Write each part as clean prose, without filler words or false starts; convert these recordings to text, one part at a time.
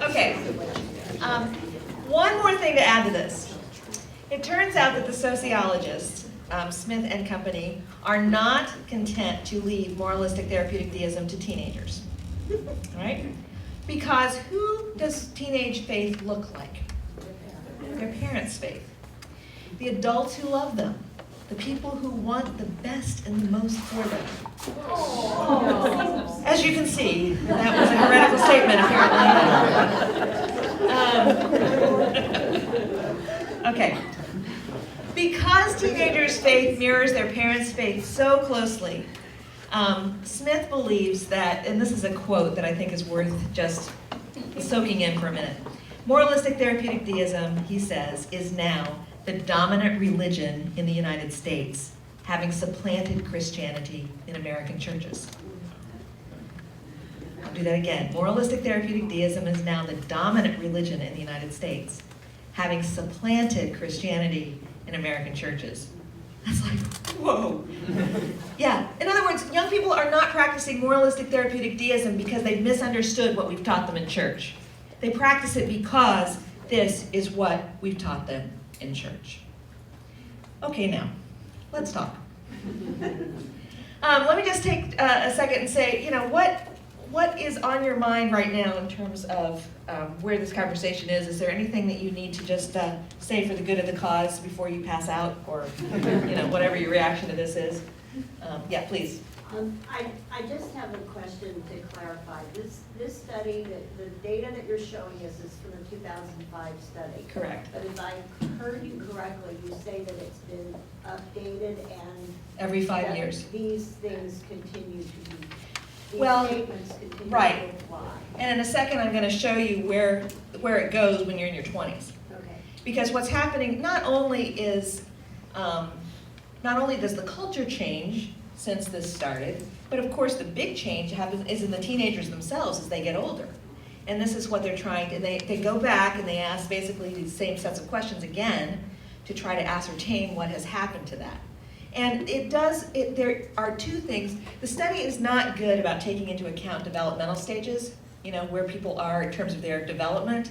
Okay. One more thing to add to this. It turns out that the sociologists, Smith and company, are not content to leave moralistic therapeutic deism to teenagers. All right? Because who does teenage faith look like? Their parents' faith. The adults who love them. The people who want the best and the most for them. Oh. As you can see, that was a heretical statement, apparently. Okay. Because teenagers' faith mirrors their parents' faith so closely, Smith believes that, and this is a quote that I think is worth just soaking in for a minute. Moralistic therapeutic deism, he says, is now the dominant religion in the United States, having supplanted Christianity in American churches. I'll do that again. Moralistic therapeutic deism is now the dominant religion in the United States, having supplanted Christianity in American churches. That's like, whoa. Yeah, in other words, young people are not practicing moralistic therapeutic deism because they've misunderstood what we've taught them in church. They practice it because this is what we've taught them in church. Okay, now, let's talk. Let me just take a second and say, what is on your mind right now in terms of where this conversation is? Is there anything that you need to just say for the good of the cause before you pass out, or whatever your reaction to this is? Yeah, please. I just have a question to clarify. This study, the data that you're showing us is from the 2005 study. Correct. But if I heard you correctly, you say that it's been updated and every 5 years. These things continue to be. Well, statements continue right. to apply. And in a second, I'm going to show you where it goes when you're in your 20s. Okay. Because what's happening not only does the culture change since this started, but of course the big change is in the teenagers themselves as they get older. And this is what they're trying to, they go back and they ask basically these same sets of questions again to try to ascertain what has happened to that. And there are two things. The study is not good about taking into account developmental stages, where people are in terms of their development.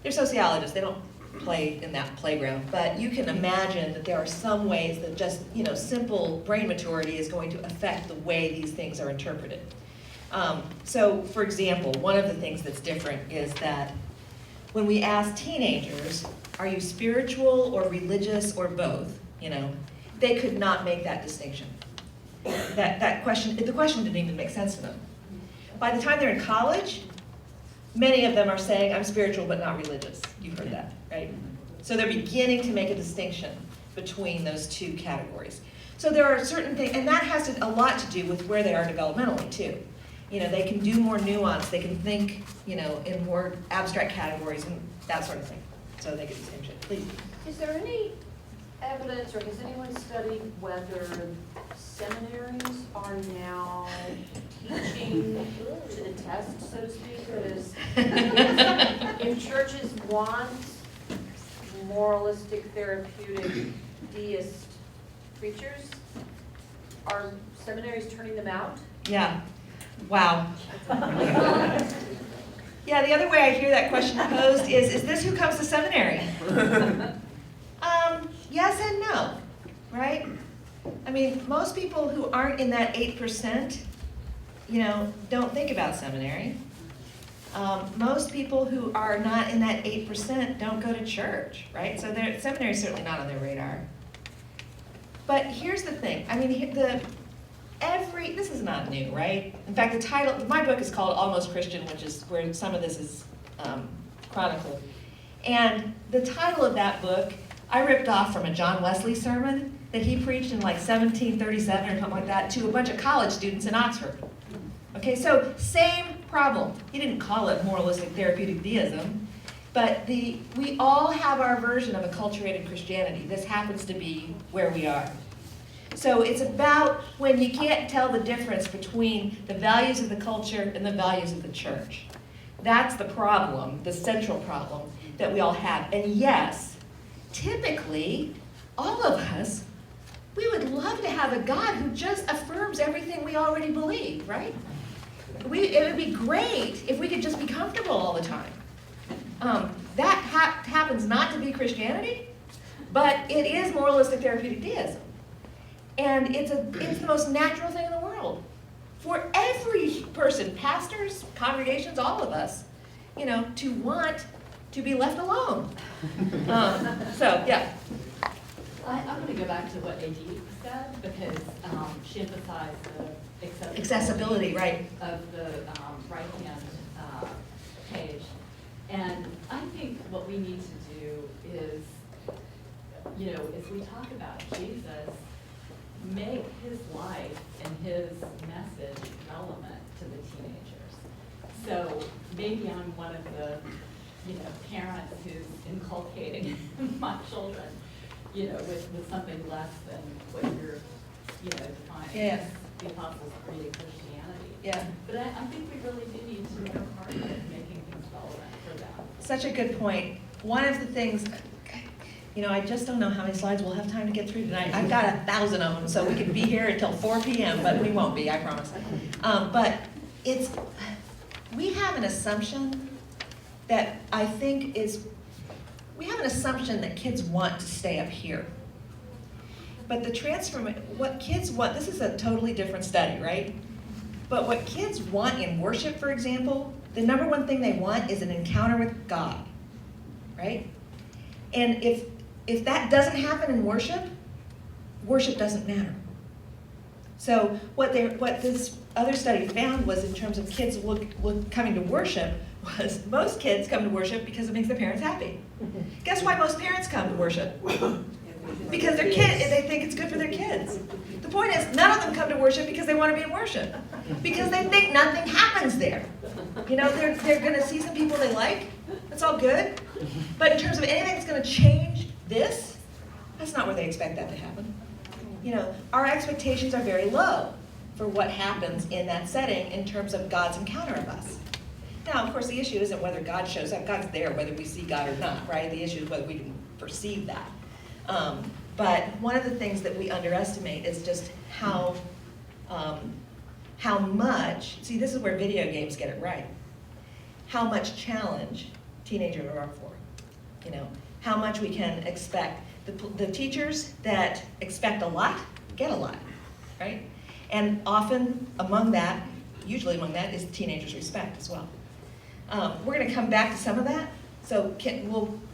They're sociologists, they don't play in that playground, but you can imagine that there are some ways that just, simple brain maturity is going to affect the way these things are interpreted. So, for example, one of the things that's different is that when we ask teenagers, are you spiritual or religious or both, they could not make that distinction. The question didn't even make sense to them. By the time they're in college, many of them are saying, I'm spiritual but not religious. You've heard that, right? So they're beginning to make a distinction between those two categories. So there are certain things, and that has a lot to do with where they are developmentally too. They can do more nuance, they can think, in more abstract categories and that sort of thing. So they get the same shit. Please. Is there any evidence, or has anyone studied whether seminaries are now teaching to the test, so to speak? Because if churches want moralistic, therapeutic, deist preachers, are seminaries turning them out? Yeah. Wow. Yeah, the other way I hear that question posed is this who comes to seminary? Yes and no, right? I mean, most people who aren't in that 8%, don't think about seminary. Most people who are not in that 8% don't go to church, right? So seminary is certainly not on their radar. But here's the thing. I mean, this is not new, right? In fact, the title, my book is called Almost Christian, which is where some of this is chronicled. And the title of that book, I ripped off from a John Wesley sermon that he preached in like 1737 or something like that to a bunch of college students in Oxford. Okay, so same problem. He didn't call it moralistic therapeutic deism, but we all have our version of acculturated Christianity. This happens to be where we are. So it's about when you can't tell the difference between the values of the culture and the values of the church. That's the problem, the central problem that we all have. And yes, typically, all of us, we would love to have a God who just affirms everything we already believe, right? it would be great if we could just be comfortable all the time. That happens not to be Christianity, but it is moralistic therapeutic deism. And it's the most natural thing in the world. For every person, pastors, congregations, all of us, to want to be left alone. So, yeah. I'm going to go back to what AG said, because she emphasized the Accessibility, right. of the right-hand page. And I think what we need to do is, if we talk about Jesus, make his life and his message relevant to the teenagers. So maybe I'm one of the, parents who's inculcating my children, with something less than what you're, defining Yeah. as the Apostles' Creed of Christianity. Yeah. But I think we really do need to work hard at making things relevant for them. Such a good point. One of the things, I just don't know how many slides we'll have time to get through tonight. I've got 1,000 of them, so we could be here until 4 p.m., but we won't be, I promise. But we have an assumption that I think we have an assumption that kids want to stay up here. But what kids want, this is a totally different study, right? But what kids want in worship, for example, the number one thing they want is an encounter with God, right? And if that doesn't happen in worship doesn't matter. So what this other study found was, in terms of kids coming to worship, was most kids come to worship because it makes their parents happy. Guess why most parents come to worship? Because their kids, they think it's good for their kids. The point is, none of them come to worship because they want to be in worship. Because they think nothing happens there. They're going to see some people they like. That's all good. But in terms of anything that's going to change this, that's not where they expect that to happen. Our expectations are very low for what happens in that setting in terms of God's encounter of us. Now, of course, the issue isn't whether God shows up. God's there whether we see God or not, right? The issue is whether we can perceive that. But one of the things that we underestimate is just how much, see, this is where video games get it right, how much challenge teenagers are up for. How much we can expect. The teachers that expect a lot get a lot, right? And often usually among that is teenagers' respect as well. We're going to come back to some of that, so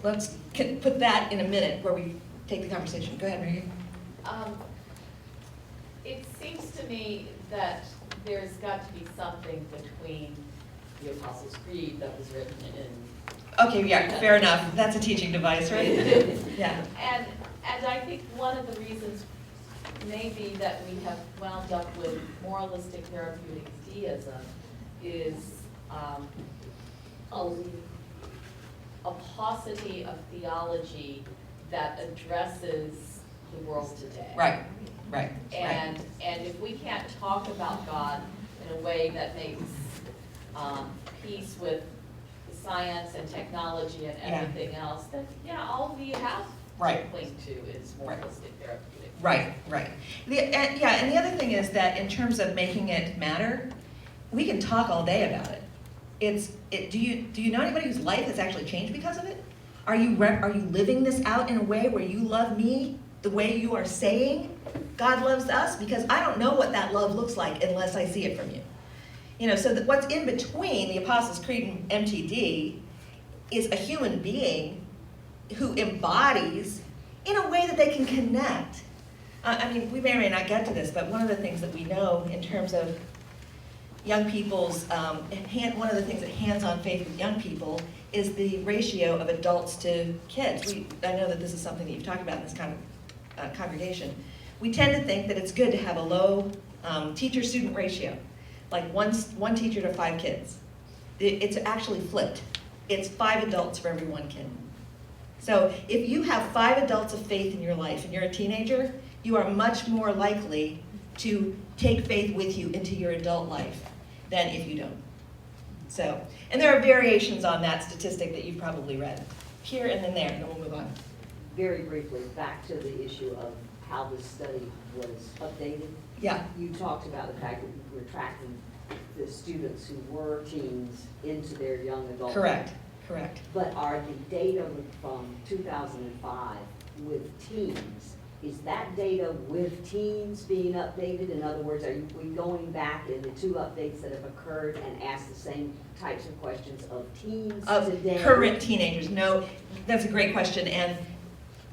let's put that in a minute where we take the conversation. Go ahead, Mary. It seems to me that there's got to be something between the Apostles' Creed that was written in. Okay, yeah, fair enough. That's a teaching device, right? Yeah. And I think one of the reasons maybe that we have wound up with moralistic therapeutic deism is a paucity of theology that addresses the world today. Right. And if we can't talk about God in a way that makes peace with science and technology and everything else, then all we have to cling to is moralistic therapeutic. Right. And the other thing is that in terms of making it matter, we can talk all day about it. Do you know anybody whose life has actually changed because of it? Are you living this out in a way where you love me the way you are saying God loves us? Because I don't know what that love looks like unless I see it from you. So that what's in between the Apostles' Creed and MTD is a human being who embodies in a way that they can connect. We may or may not get to this, but one of the things that we know in terms of young people's, one of the things that hands-on faith with young people is the ratio of adults to kids. I know that this is something that you've talked about in this kind of congregation. We tend to think that it's good to have a low teacher-student ratio, like one teacher to 5 kids. It's actually flipped. It's 5 adults for every 1 kid. So if you have 5 adults of faith in your life and you're a teenager, you are much more likely to take faith with you into your adult life than if you don't. So, and there are variations on that statistic that you've probably read. Here and then there, and then we'll move on. Very briefly, back to the issue of how this study was updated. Yeah. You talked about the fact that we're tracking the students who were teens into their young adult. Correct, correct. But are the data from 2005 with teens, is that data with teens being updated? In other words, are we going back in the 2 updates that have occurred and ask the same types of questions of teens Of today? current teenagers, no, that's a great question, and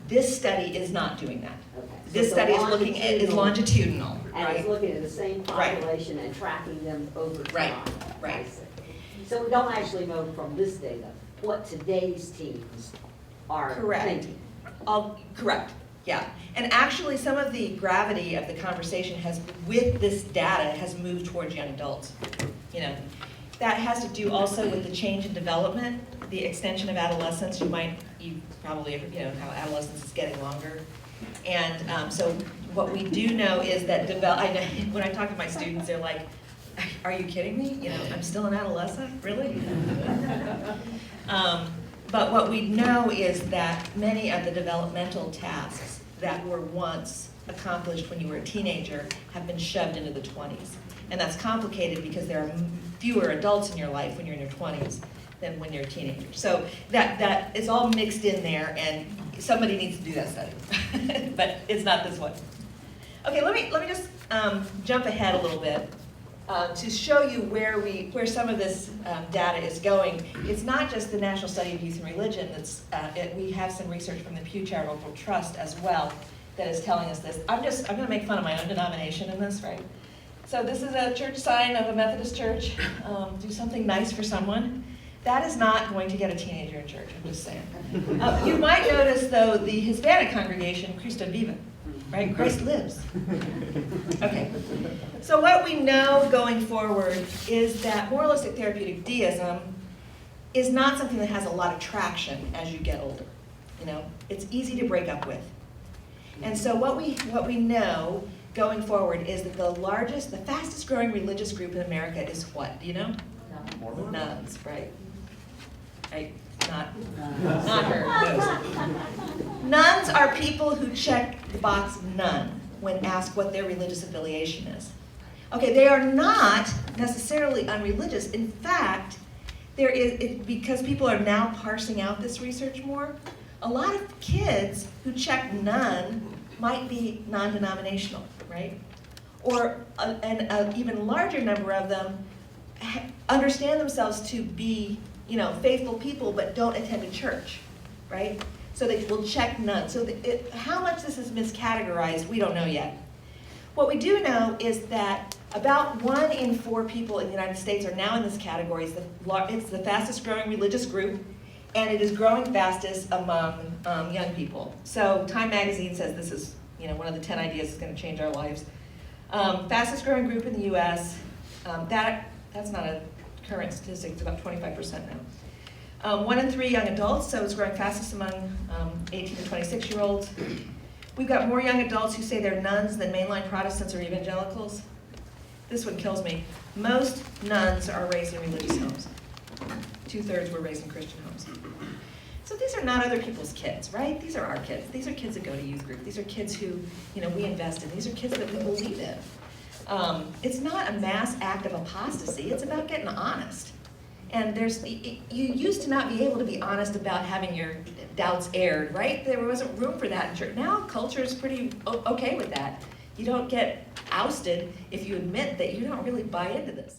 this study is not doing that. Okay. So This the study is looking at, is longitudinal, And it's right? looking at the same Right. population and tracking them over Right, time. right. I see. So we don't actually know from this data what today's teens are Correct. thinking. Correct, yeah. And actually, some of the gravity of the conversation has, with this data, has moved towards young adults. You know, that has to do also with the change in development, the extension of adolescence. You probably, how adolescence is getting longer. And so what we do know is that I know when I talk to my students, they're like, "Are you kidding me? You know, I'm still an adolescent, really?" But what we know is that many of the developmental tasks that were once accomplished when you were a teenager have been shoved into the 20s. And that's complicated because there are fewer adults in your life when you're in your 20s than when you're a teenager. So that is all mixed in there, and somebody needs to do that study. But it's not this one. Okay, let me just jump ahead a little bit. To show you where some of this data is going. It's not just the National Study of Youth and Religion. We have some research from the Pew Charitable Trust as well that is telling us this. I'm going to make fun of my own denomination in this, right? So this is a church sign of a Methodist church. Do something nice for someone. That is not going to get a teenager in church, I'm just saying. You might notice, though, the Hispanic congregation, Cristo Vive. Right? Christ lives. Okay. So what we know going forward is that moralistic therapeutic deism is not something that has a lot of traction as you get older. You know, it's easy to break up with. And so what we know going forward is that the fastest growing religious group in America is what? Do you know? No. Nuns, right? Right? Not her. Those. Nuns are people who check the box nun when asked what their religious affiliation is. Okay, they are not necessarily unreligious. In fact, because people are now parsing out this research more, a lot of kids who check nun might be non-denominational, right? Or an even larger number of them understand themselves to be faithful people, but don't attend a church, right? So they will check none. So how much this is miscategorized, we don't know yet. What we do know is that about 1 in 4 people in the United States are now in this category. It's the fastest growing religious group, and it is growing fastest among young people. So Time Magazine says this is one of the 10 ideas that's going to change our lives. Fastest growing group in the U.S., that's not a current statistic, it's about 25% now. 1 in 3 young adults, so it's growing fastest among 18 to 26-year-olds. We've got more young adults who say they're nuns than mainline Protestants or evangelicals. This one kills me. Most nuns are raised in religious homes. 2/3 were raised in Christian homes. So these are not other people's kids, right? These are our kids. These are kids that go to youth group. These are kids who we invest in. These are kids that we believe in. It's not a mass act of apostasy. It's about getting honest. And you used to not be able to be honest about having your doubts aired, right? There wasn't room for that in church. Now culture is pretty okay with that. You don't get ousted if you admit that you don't really buy into this.